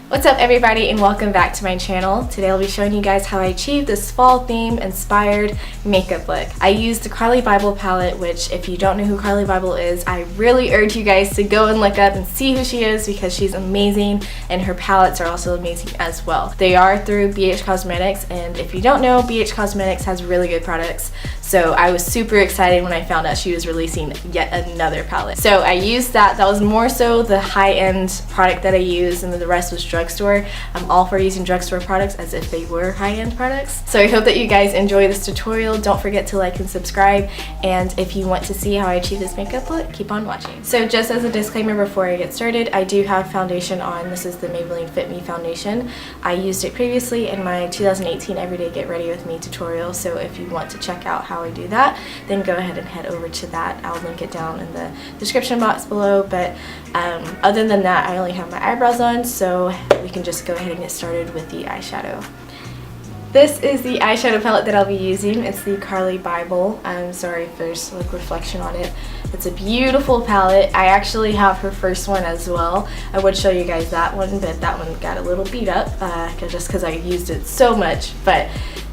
What's up everybody, and welcome back to my channel. Today I'll be showing you guys how I achieved this fall theme inspired makeup look. I used the Carli Bybel palette, which if you don't know who Carli Bybel is, I really urge you guys to go and look up and see who she is because she's amazing and her palettes are also amazing as well. They are through BH Cosmetics, and if you don't know, BH Cosmetics has really good products. So I was super excited when I found out she was releasing yet another palette. So I used that. That was more so the high-end product that I used, and then the rest was drugstore. I'm all for using drugstore products as if they were high-end products. So I hope that you guys enjoy this tutorial. Don't forget to like and subscribe, and if you want to see how I achieve this makeup look, keep on watching. So just as a disclaimer before I get started, I do have foundation on. This is the Maybelline Fit Me foundation. I used it previously in my 2018 Everyday Get Ready With Me tutorial, so if you want to check out how I do that, then go ahead and head over to that. I'll link it down in the description box below, but other than that, I only have my eyebrows on, so we can just go ahead and get started with the eyeshadow. This is the eyeshadow palette that I'll be using. It's the Carli Bybel. I'm sorry if there's like reflection on it. It's a beautiful palette. I actually have her first one as well. I would show you guys that one, but that one got a little beat up just because I used it so much. But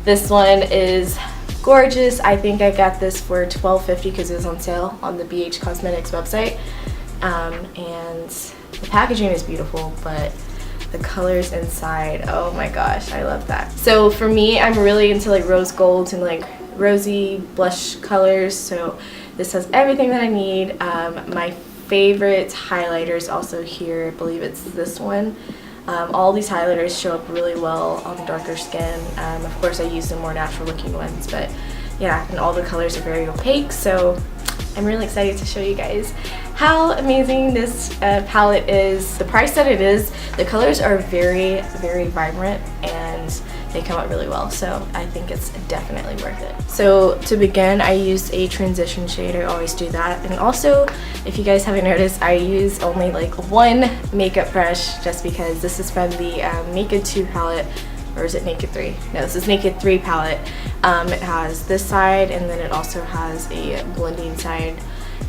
this one is gorgeous. I think I got this for $12.50 because it was on sale on the BH Cosmetics website. And the packaging is beautiful, but the colors inside, oh my gosh, I love that. So for me, I'm really into like rose golds and like rosy blush colors, so this has everything that I need. My favorite highlighter is also here. I believe it's this one. All these highlighters show up really well on darker skin. Of course I use the more natural looking ones, but yeah, and all the colors are very opaque, so I'm really excited to show you guys how amazing this palette is. The price that it is, the colors are very, very vibrant and they come out really well, so I think it's definitely worth it. So to begin, I used a transition shade. I always do that. And also, if you guys haven't noticed, I use only like one makeup brush just because this is from the Naked 2 palette. Or is it Naked 3? No, this is Naked 3 palette. It has this side, and then it also has a blending side,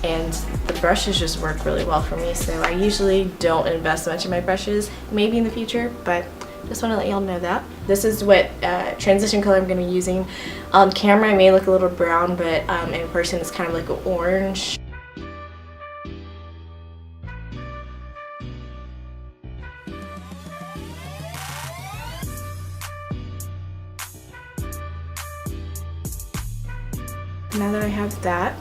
and the brushes just work really well for me, so I usually don't invest much in my brushes, maybe in the future, but just want to let y'all know that. This is what transition color I'm going to be using. On camera I may look a little brown, but in person it's kind of like an orange. Now that I have that,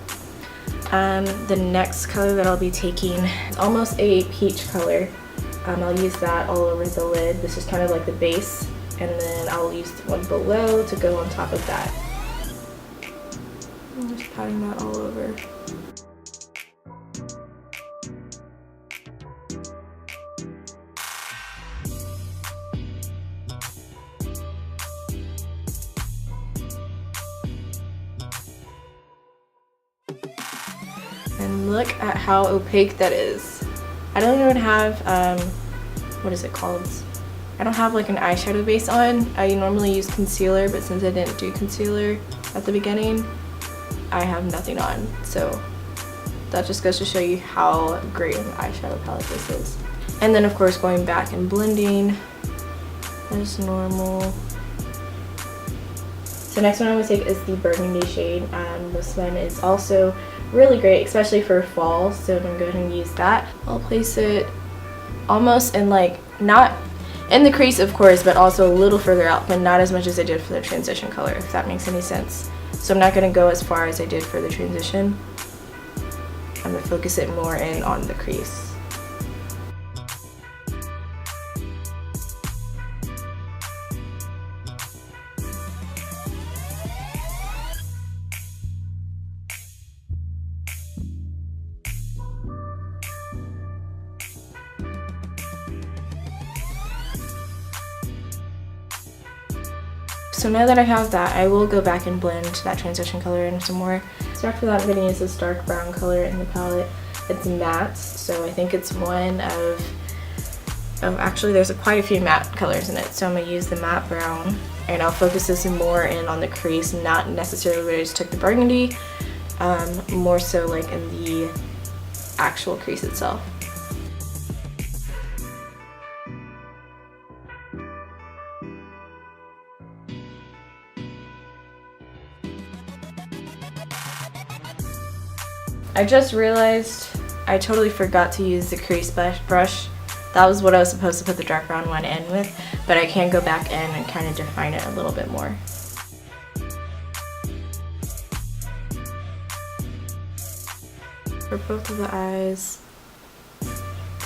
the next color that I'll be taking is almost a peach color. I'll use that all over the lid. This is kind of like the base, and then I'll use the one below to go on top of that. I'm just patting that all over. And look at how opaque that is. I don't even have, what is it called? I don't have like an eyeshadow base on. I normally use concealer, but since I didn't do concealer at the beginning, I have nothing on. So that just goes to show you how great of an eyeshadow palette this is. And then of course going back and blending as normal. So next one I'm going to take is the burgundy shade. This one is also really great, especially for fall, so I'm going to go ahead and use that. I'll place it almost in like, not in the crease of course, but also a little further out, but not as much as I did for the transition color, if that makes any sense. So I'm not going to go as far as I did for the transition. I'm going to focus it more in on the crease. So now that I have that, I will go back and blend that transition color in some more. So after that, I'm going to use this dark brown color in the palette. It's matte, so I think it's one of, actually there's quite a few matte colors in it. So I'm going to use the matte brown, and I'll focus this more in on the crease, not necessarily where I just took the burgundy, more so like in the actual crease itself. I just realized I totally forgot to use the crease brush. That was what I was supposed to put the dark brown one in with, but I can go back in and kind of define it a little bit more. For both of the eyes,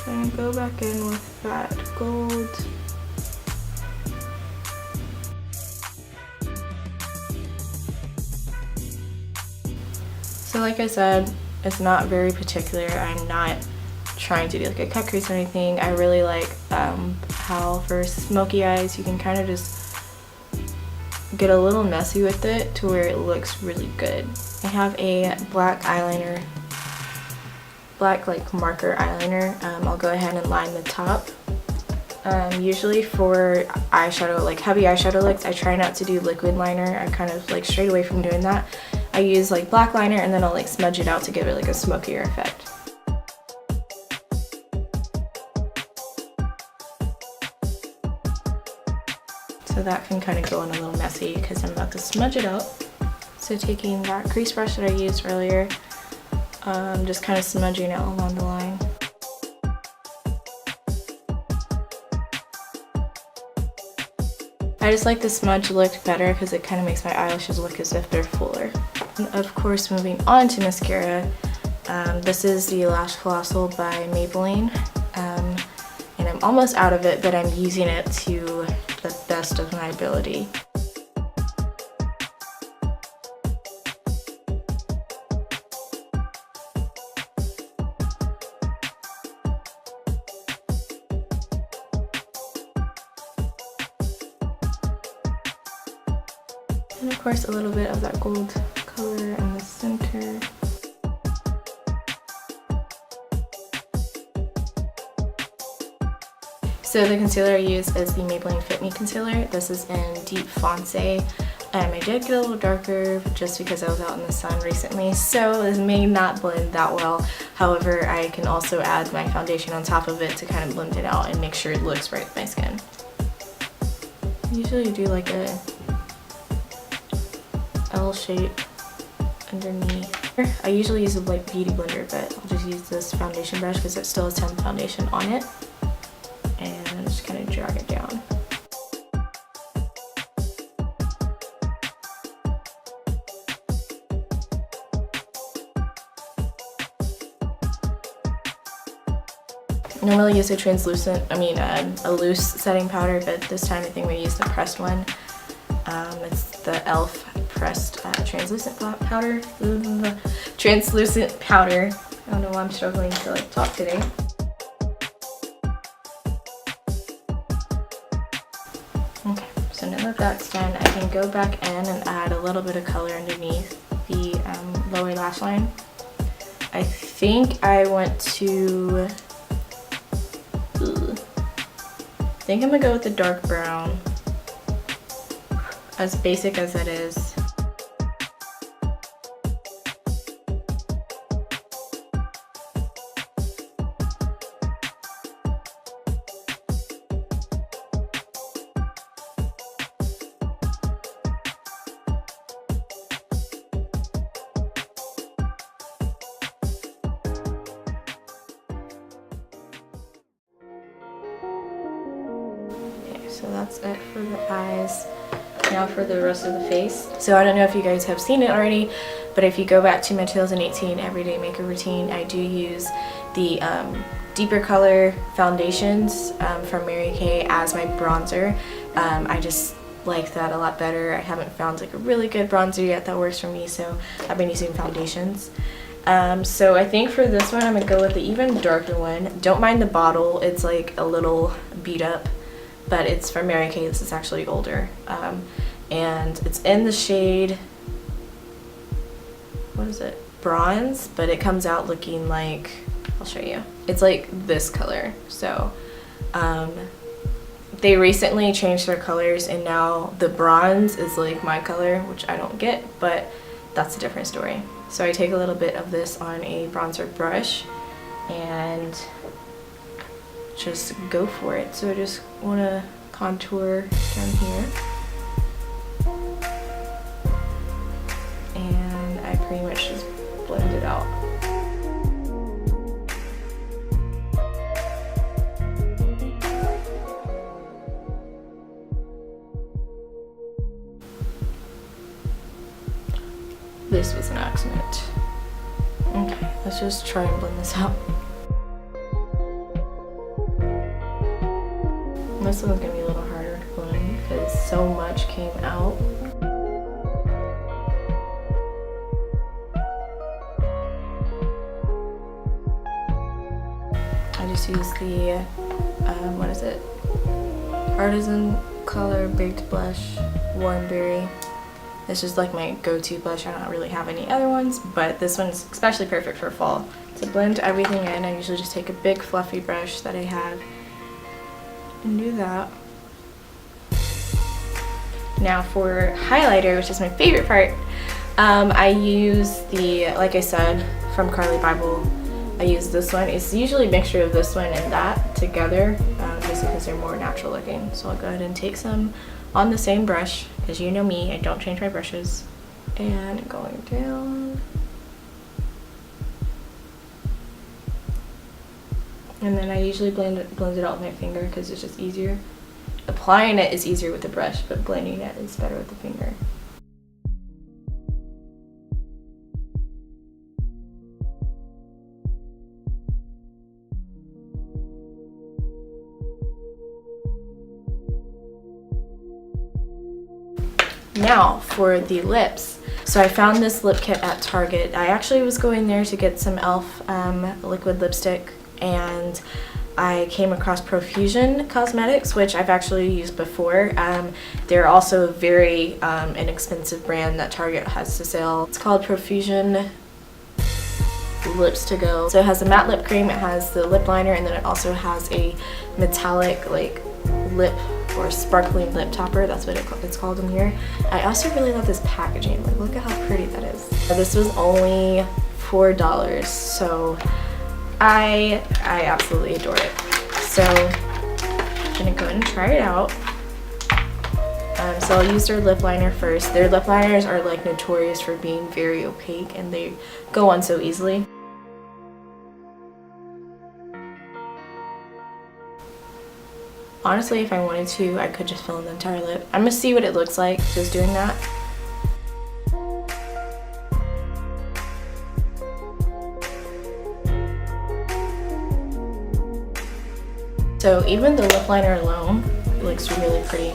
I'm gonna go back in with that gold. So like I said, it's not very particular. I'm not trying to do like a cut crease or anything. I really like how for smoky eyes you can kind of just get a little messy with it to where it looks really good. I have a black eyeliner, black like marker eyeliner. I'll go ahead and line the top. Usually for eyeshadow, like heavy eyeshadow looks, I try not to do liquid liner. I kind of like strayed away from doing that. I use like black liner and then I'll like smudge it out to give it like a smokier effect. So that can kind of go in a little messy because I'm about to smudge it out. So taking that crease brush that I used earlier, just kind of smudging it along the line. I just like the smudge look better because it kind of makes my eyelashes look as if they're fuller. And of course, moving on to mascara, this is the Lash Colossal by Maybelline, and I'm almost out of it, but I'm using it to the best of my ability. And of course a little bit of that gold color in the center. So the concealer I use is the Maybelline Fit Me Concealer. This is in Deep Foncé. I did get a little darker just because I was out in the sun recently, so this may not blend that well. However, I can also add my foundation on top of it to kind of blend it out and make sure it looks right with my skin. I usually do like a L shape underneath. I usually use a like beauty blender, but I'll just use this foundation brush because it still has some foundation on it. And then just kind of drag it down. I normally use a translucent, a loose setting powder, but this time I think we use the pressed one. It's the e.l.f. pressed translucent powder. Translucent powder. I don't know why I'm struggling to like talk today. Okay, so now that that's done, I can go back in and add a little bit of color underneath the lower lash line. I think I want to, I think I'm gonna go with the dark brown, as basic as it is. So that's it for the eyes. Now for the rest of the face. So I don't know if you guys have seen it already, but if you go back to my 2018 everyday makeup routine, I do use the deeper color foundations from Mary Kay as my bronzer. I just like that a lot better. I haven't found like a really good bronzer yet that works for me, so I've been using foundations. So I think for this one I'm gonna go with the even darker one. Don't mind the bottle, it's like a little beat up, but it's from Mary Kay. This is actually older, and it's in the shade, what is it, bronze, but it comes out looking like, I'll show you, it's like this color. So they recently changed their colors and now the bronze is like my color, which I don't get, but that's a different story. So I take a little bit of this on a bronzer brush and just go for it. So I just want to contour down here, and I pretty much just blend it out. this was an accident. Okay, let's just try and blend this out. This one's gonna be a little harder to blend because so much came out. I just used the, what is it? Artisan Color Baked Blush, Warm Berry. It's just like my go-to blush. I don't really have any other ones, but this one's especially perfect for fall. To blend everything in, I usually just take a big fluffy brush that I have and do that. Now for highlighter, which is my favorite part, I use the, like I said, from Carli Bybel. I use this one. It's usually a mixture of this one and that together, just because they're more natural looking. So I'll go ahead and take some on the same brush, because you know me, I don't change my brushes. And going down. And then I usually blend it out with my finger because it's just easier. Applying it is easier with the brush, but blending it is better with the finger. Now for the lips. So I found this lip kit at Target. I actually was going there to get some e.l.f. Liquid lipstick, and I came across Profusion Cosmetics, which I've actually used before. They're also a very inexpensive brand that Target has to sell. It's called Profusion Lips to Go. So it has a matte lip cream, it has the lip liner, and then it also has a metallic like lip or sparkling lip topper. That's what it's called in here. I also really love this packaging. Like, look at how pretty that is. This was only $4, so I absolutely adore it. So I'm gonna go ahead and try it out. So I'll use their lip liner first. Their lip liners are like notorious for being very opaque and they go on so easily. Honestly, if I wanted to, I could just fill in the entire lip. I'm gonna see what it looks like just doing that. So even the lip liner alone looks really pretty.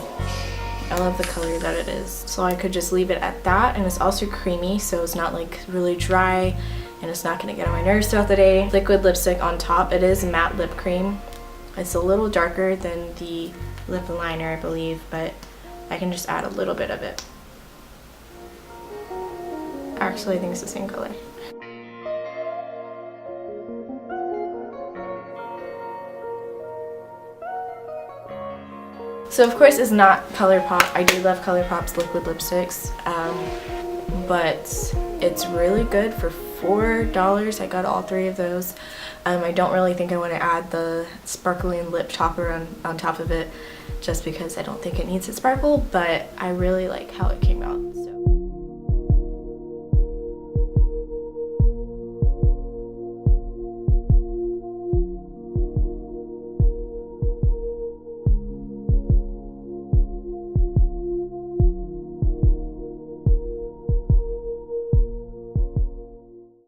I love the color that it is. So I could just leave it at that, and it's also creamy, so it's not like really dry and it's not gonna get on my nerves throughout the day. Liquid lipstick on top. It is matte lip cream. It's a little darker than the lip liner, I believe, but I can just add a little bit of it. Actually, I think it's the same color. So of course it's not ColourPop. I do love ColourPop's liquid lipsticks, but it's really good for $4. I got all 3 of those. I don't really think I want to add the sparkling lip topper on top of it just because I don't think it needs to sparkle, but I really like how it came out. So.